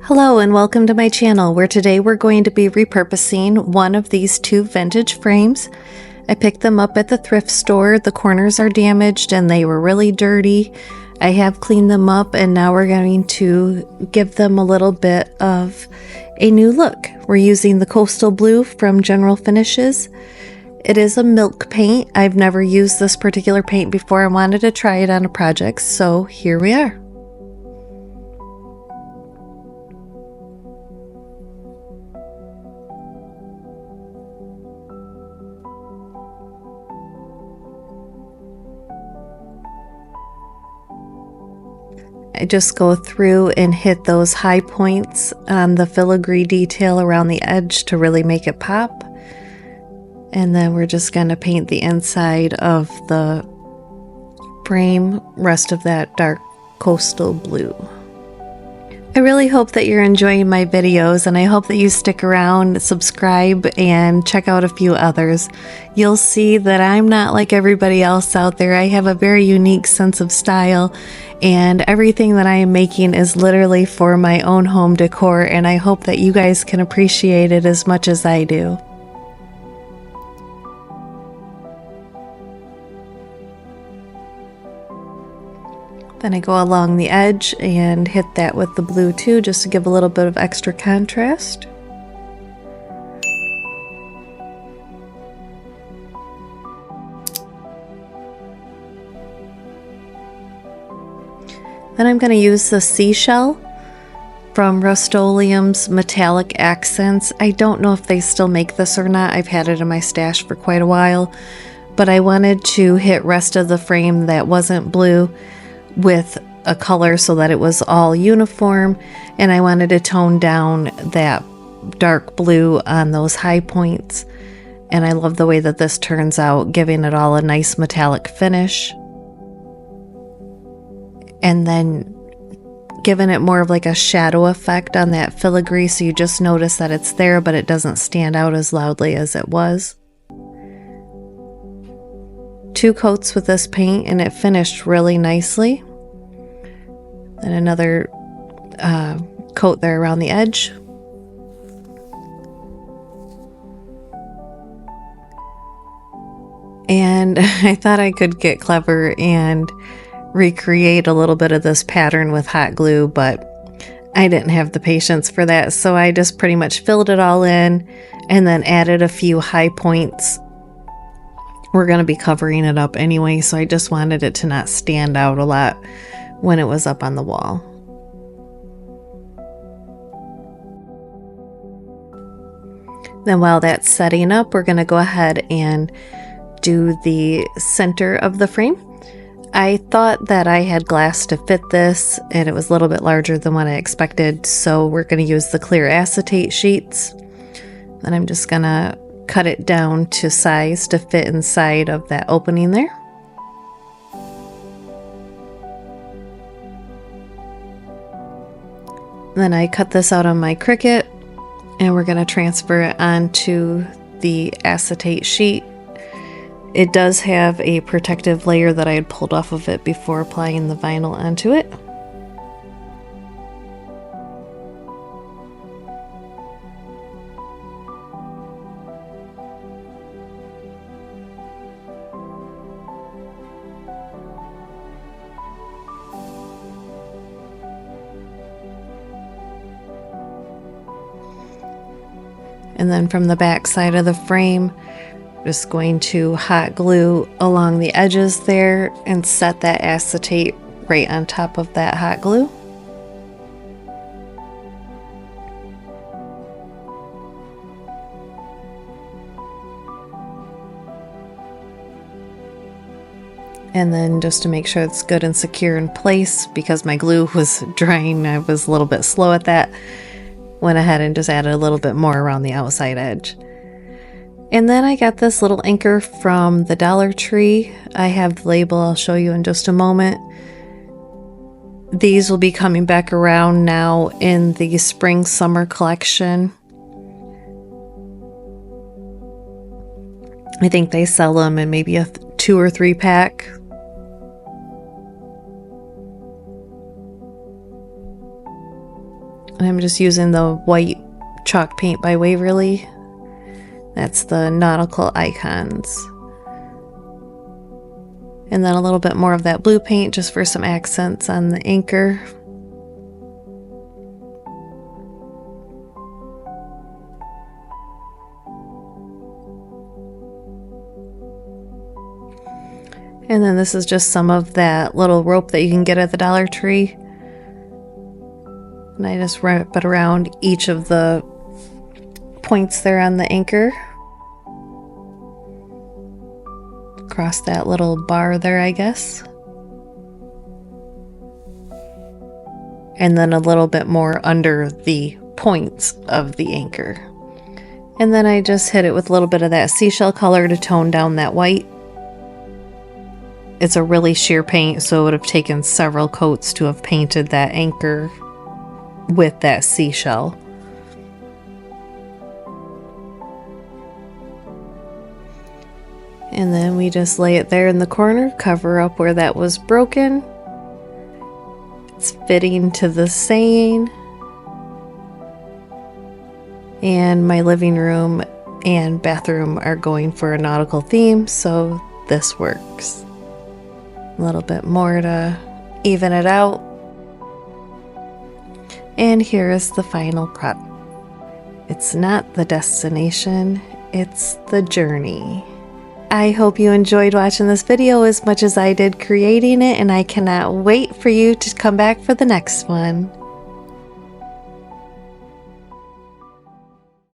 Hello and welcome to my channel, where today we're going to be repurposing one of these two vintage frames. I picked them up at the thrift store. The corners are damaged and they were really dirty. I have cleaned them up and now we're going to give them a little bit of a new look. We're using the coastal blue from General Finishes. It is a milk paint. I've never used this particular paint before. I wanted to try it on a project, so here we are. I just go through and hit those high points on the filigree detail around the edge to really make it pop. And then we're just going to paint the inside of the frame, rest of that dark coastal blue. I really hope that you're enjoying my videos, and I hope that you stick around, subscribe, and check out a few others. You'll see that I'm not like everybody else out there. I have a very unique sense of style, and everything that I am making is literally for my own home decor, and I hope that you guys can appreciate it as much as I do. Then I go along the edge and hit that with the blue too, just to give a little bit of extra contrast. Then I'm going to use the seashell from Rustoleum's Metallic Accents. I don't know if they still make this or not. I've had it in my stash for quite a while, but I wanted to hit rest of the frame that wasn't blue with a color so that it was all uniform, and I wanted to tone down that dark blue on those high points. And I love the way that this turns out, giving it all a nice metallic finish, and then giving it more of like a shadow effect on that filigree, so you just notice that it's there but it doesn't stand out as loudly as it was. 2 coats with this paint and it finished really nicely. Then another coat there around the edge. And I thought I could get clever and recreate a little bit of this pattern with hot glue, but I didn't have the patience for that, so I just pretty much filled it all in and then added a few high points. We're going to be covering it up anyway, so I just wanted it to not stand out a lot when it was up on the wall. Then while that's setting up, we're going to go ahead and do the center of the frame. I thought that I had glass to fit this, and it was a little bit larger than what I expected, so we're going to use the clear acetate sheets. Then I'm just going to cut it down to size to fit inside of that opening there. Then I cut this out on my Cricut, and we're going to transfer it onto the acetate sheet. It does have a protective layer that I had pulled off of it before applying the vinyl onto it. And then from the back side of the frame, just going to hot glue along the edges there and set that acetate right on top of that hot glue. And then just to make sure it's good and secure in place, because my glue was drying, I was a little bit slow at that. Went ahead and just added a little bit more around the outside edge. And then I got this little anchor from the Dollar Tree. I have the label, I'll show you in just a moment. These will be coming back around now in the spring summer collection. I think they sell them in maybe a 2 or 3 pack. And I'm just using the white chalk paint by Waverly. That's the nautical icons. And then a little bit more of that blue paint just for some accents on the anchor. And then this is just some of that little rope that you can get at the Dollar Tree. And I just wrap it around each of the points there on the anchor. Across that little bar there, I guess. And then a little bit more under the points of the anchor. And then I just hit it with a little bit of that seashell color to tone down that white. It's a really sheer paint, so it would have taken several coats to have painted that anchor with that seashell. And then we just lay it there in the corner, cover up where that was broken. It's fitting to the saying. And my living room and bathroom are going for a nautical theme, so this works. A little bit more to even it out. And here is the final product. It's not the destination, it's the journey. I hope you enjoyed watching this video as much as I did creating it, and I cannot wait for you to come back for the next one.